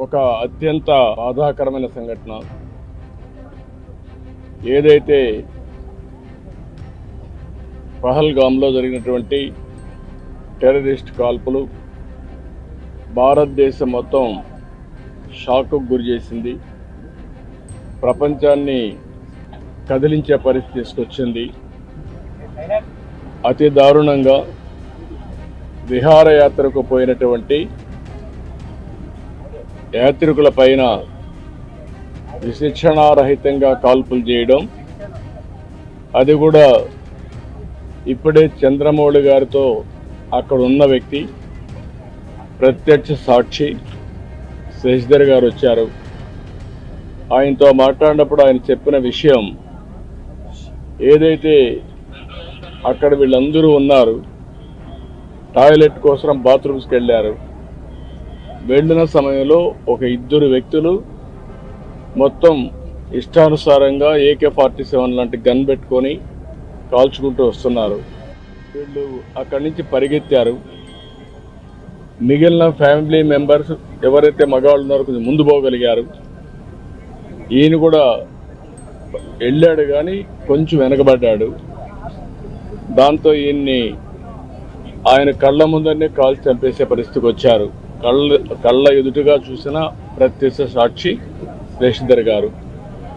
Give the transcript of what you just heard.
ఒక అత్యంత బాధాకరమైన సంఘటన. ఏదైతే పహల్గామ్లో జరిగినటువంటి టెర్రరిస్ట్ కాల్పులు భారతదేశం మొత్తం షాక్కు గురి చేసింది. ప్రపంచాన్ని కదిలించే పరిస్థితి తీసుకొచ్చింది. అతి దారుణంగా విహారయాత్రకు పోయినటువంటి యాత్రికుల పైన విశిక్షణారహితంగా కాల్పులు చేయడం, అది కూడా ఇప్పుడే చంద్రమౌళి గారితో అక్కడ ఉన్న వ్యక్తి ప్రత్యక్ష సాక్షి శశిధర్ గారు వచ్చారు. ఆయనతో మాట్లాడినప్పుడు ఆయన చెప్పిన విషయం, ఏదైతే అక్కడ వీళ్ళందరూ ఉన్నారు, టాయిలెట్ కోసం బాత్రూమ్స్కి వెళ్ళారు. వెళ్ళిన సమయంలో ఒక ఇద్దరు వ్యక్తులు మొత్తం ఇష్టానుసారంగా AK-47 లాంటి గన్ పెట్టుకొని కాల్చుకుంటూ వస్తున్నారు. వీళ్ళు అక్కడి నుంచి పరిగెత్తారు. మిగిలిన ఫ్యామిలీ మెంబర్స్ ఎవరైతే మగవాళ్ళు ఉన్నారో కొంచెం ముందు పోగలిగారు. ఈయన కూడా వెళ్ళాడు కానీ కొంచెం వెనకబడ్డాడు. దాంతో ఈయన్ని ఆయన కళ్ళ ముందరనే కాల్చి చంపేసే పరిస్థితికి వచ్చారు. కళ్ళ ఎదుటిగా చూసిన ప్రత్యక్ష సాక్షి శశిధర్ గారు.